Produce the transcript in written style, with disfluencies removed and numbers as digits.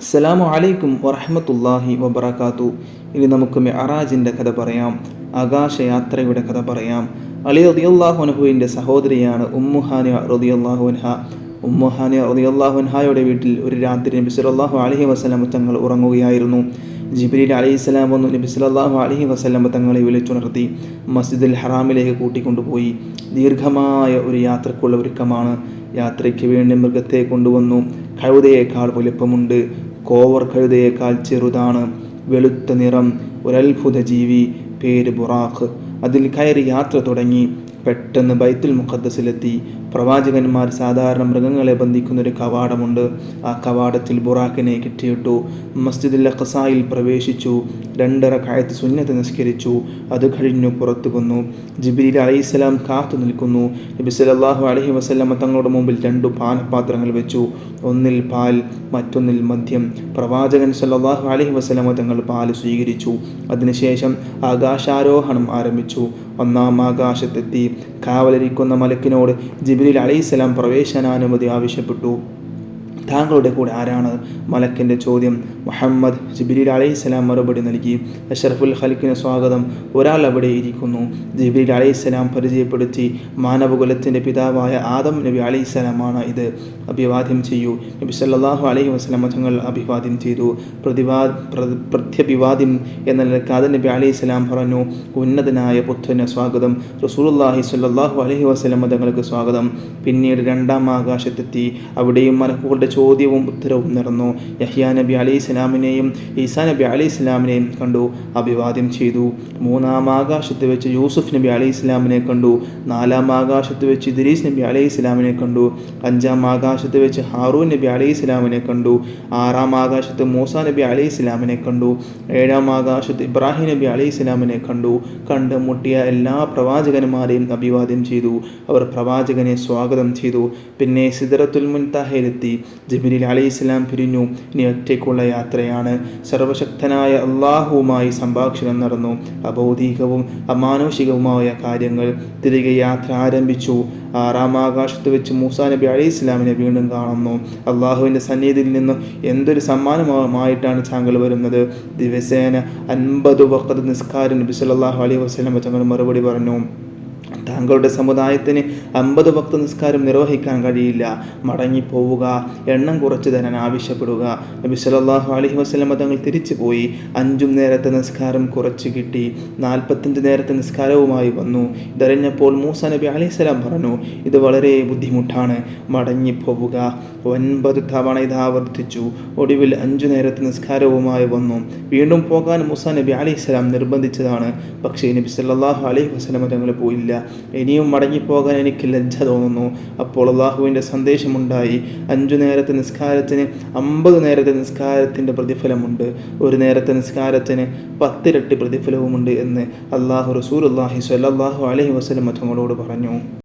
അസ്സലാമു അലൈക്കും വറഹ്മത്തുള്ളാഹി വബറകാതുഹു. ഇനി നമുക്ക് മിഅ്റാജിൻ്റെ കഥ പറയാം, ആകാശയാത്രയുടെ കഥ പറയാം. അലി റളിയല്ലാഹു അൻഹുവിൻ്റെ സഹോദരിയാണ് ഉമ്മു ഹാനിയ റളിയല്ലാഹു അൻഹ. ഉമ്മു ഹാനിയ റളിയല്ലാഹു അൻഹയുടെ വീട്ടിൽ ഒരു രാത്രി നബി സല്ലല്ലാഹു അലൈഹി വസല്ലം തങ്ങൾ ഉറങ്ങുകയായിരുന്നു. ജിബ്രീൽ അലൈഹിസ്സലാം വന്നു നബി സല്ലല്ലാഹു അലൈഹി വസല്ലം തങ്ങളെ വിളിച്ചുണർത്തി മസ്ജിദുൽ ഹറാമിലേക്ക് കൂട്ടിക്കൊണ്ടുപോയി. ദീർഘമായ ഒരു യാത്രക്കുള്ള ഒരുക്കമാണ്. യാത്രയ്ക്ക് വേണ്ടി മൃഗത്തെ കൊണ്ടുവന്നു. കഴുതയേക്കാൾ വലുപ്പമുണ്ട്, കോവർ കഴുതയേക്കാൾ ചെറുതാണ്, വെളുത്ത നിറം, ഒരത്ഭുത ജീവി, പേര് ബുറാഖ്. അതിൽ കയറി യാത്ര തുടങ്ങി. പെട്ടെന്ന് ബൈത്തുൽ മുഖദ്ദസിലെത്തി. പ്രവാചകന്മാർ സാധാരണ മൃഗങ്ങളെ ബന്ധിക്കുന്നൊരു കവാടമുണ്ട്. ആ കവാടത്തിൽ ബുറാഖിനെ കെട്ടിയിട്ടു. മസ്ജിദുൽ അഖ്സായിൽ പ്രവേശിച്ചു. 2 റക്അത്ത് സുന്നത്ത് നിസ്കരിച്ചു. അത് കഴിഞ്ഞു പുറത്തു വന്നു. ജിബ്രീൽ അലൈഹിസ്സലാം കാത്തു നിൽക്കുന്നു. നബി സല്ലല്ലാഹു അലൈഹി വസല്ലം തങ്ങളുടെ മുമ്പിൽ 2 പാനപാത്രങ്ങൾ വെച്ചു. ഒന്നിൽ പാൽ, മറ്റൊന്നിൽ മദ്യം. പ്രവാചകൻ സല്ലല്ലാഹു അലൈഹി വസല്ലം തങ്ങൾ പാൽ സ്വീകരിച്ചു. അതിനുശേഷം ആകാശാരോഹണം ആരംഭിച്ചു. 1-ാം ആകാശത്തെത്തി. കാവലിരിക്കുന്ന മലക്കിനോട് ജിബ്രീൽ അലൈഹിസ്സലാം പ്രവേശനാനുമതി ആവശ്യപ്പെട്ടു. താങ്കളുടെ കൂടെ ആരാണ്? മലക്കിൻ്റെ ചോദ്യം. മുഹമ്മദ്. ജിബ്രീൽ അലൈഹിസ്സലാം മറുപടി നൽകി. അഷ്റഫുൽ ഖൽഖിന് സ്വാഗതം, ഒരാൾ അവിടെ ഇരിക്കുന്നു. ജിബ്രീൽ അലൈഹിസ്സലാം പരിചയപ്പെടുത്തി. മാനവകുലത്തിൻ്റെ പിതാവായ ആദം നബി അലൈഹിസ്സലാമാണ് ഇത്. അഭിവാദ്യം ചെയ്യൂ. നബി സല്ലല്ലാഹു അലൈഹി വസല്ലം തങ്ങൾ അഭിവാദ്യം ചെയ്തു. പ്രത്യഭിവാദ്യം എന്ന നിലക്ക് ആദം നബി അലൈഹിസ്സലാം പറഞ്ഞു, ഉന്നതനായ പുത്രന് സ്വാഗതം. റസൂലുള്ളാഹി സ്വല്ലല്ലാഹു അലൈഹി വസല്ലം തങ്ങൾക്ക് സ്വാഗതം. പിന്നീട് 2-ാം ആകാശത്തെത്തി. അവിടെയും മലക്കുകളുടെ ചോദ്യവും ഉത്തരവും നടന്നു. യഹ്യാ നബി അലൈഹിസ്സലാമിനെയും ഈസാ നബി അലൈഹിസ്സലാമിനെയും കണ്ടു, അഭിവാദ്യം ചെയ്തു. 3-ാം ആകാശത്ത് വെച്ച് യൂസുഫ് നബി അലൈഹിസ്സലാമിനെ കണ്ടു. 4-ാം ആകാശത്ത് വെച്ച് ഇദ്രീസ് നബി അലൈഹിസ്സലാമിനെ കണ്ടു. 5-ാം ആകാശത്ത് വെച്ച് ഹാറൂൻ നബി അലൈഹിസ്സലാമിനെ കണ്ടു. 6-ാം ആകാശത്ത് മൂസാ നബി അലൈഹിസ്സലാമിനെ കണ്ടു. 7-ാം ആകാശത്ത് ഇബ്രാഹിം നബി അലൈഹിസ്സലാമിനെ കണ്ടു. കണ്ടുമുട്ടിയ എല്ലാ പ്രവാചകന്മാരെയും അഭിവാദ്യം ചെയ്തു. അവർ പ്രവാചകനെ സ്വാഗതം ചെയ്തു. പിന്നെ സിദ്റത്തുൽ മുൻതഹയിലെത്തി. ജിബ്രീൽ അലൈഹിസ്സലാം പിരിഞ്ഞു. ഇനി ഒറ്റയ്ക്കുള്ള യാത്രയാണ്. സർവശക്തനായ അള്ളാഹുവുമായി സംഭാഷണം നടന്നു. അഭൗതികവും അമാനുഷികവുമായ കാര്യങ്ങൾ. തിരികെ യാത്ര ആരംഭിച്ചു. 6-ാം ആകാശത്ത് വെച്ച് മൂസാ നബി അലൈഹിസ്സലാമിനെ വീണ്ടും കാണുന്നു. അള്ളാഹുവിൻ്റെ സന്നിധിയിൽ നിന്ന് എന്തൊരു സമ്മാനമായിട്ടാണ് താങ്കൾ വരുന്നത്? ദിവസേന 50 വഖ്ത് നിസ്കാരം. നബി സല്ലല്ലാഹു അലൈഹി വസല്ലം തങ്ങൾ മറുപടി പറഞ്ഞു, താങ്കളുടെ സമുദായത്തിന് 50 വഖ്ത് നിസ്കാരം നിർവഹിക്കാൻ കഴിയില്ല. മടങ്ങിപ്പോവുക, എണ്ണം കുറച്ച് തരാൻ ആവശ്യപ്പെടുക. നബി സല്ലല്ലാഹു അലൈഹി വസല്ലം തങ്ങൾ തിരിച്ചു പോയി. 5 നേരത്തെ നിസ്കാരം കുറച്ച് കിട്ടി. 45 നേരത്തെ നിസ്കാരവുമായി വന്നു. ഇതറിഞ്ഞപ്പോൾ മൂസാ നബി അലൈഹിസ്സലാം പറഞ്ഞു, ഇത് വളരെ ബുദ്ധിമുട്ടാണ്, മടങ്ങിപ്പോവുക. 9 തവണ ഇത് ആവർത്തിച്ചു. ഒടുവിൽ 5 നേരത്തെ നിസ്കാരവുമായി വന്നു. വീണ്ടും പോകാൻ മൂസാ നബി അലൈഹിസ്സലാം നിർബന്ധിച്ചതാണ്. പക്ഷേ നബി സല്ലല്ലാഹു അലൈഹി വസല്ലം തങ്ങൾ പോയില്ല. ഇനിയും മടങ്ങിപ്പോകാൻ എനിക്ക് ലജ്ജ തോന്നുന്നു. അപ്പോൾ അള്ളാഹുവിൻ്റെ സന്ദേശമുണ്ടായി, 5 നേരത്തെ നിസ്കാരത്തിന് 50 നേരത്തെ നിസ്കാരത്തിൻ്റെ പ്രതിഫലമുണ്ട്, 1 നേരത്തെ നിസ്കാരത്തിന് 10 ഇരട്ടി പ്രതിഫലവുമുണ്ട് എന്ന് റസൂലുള്ളാഹി സ്വല്ലല്ലാഹു അലൈഹി വസല്ലം തങ്ങളോട് പറഞ്ഞു.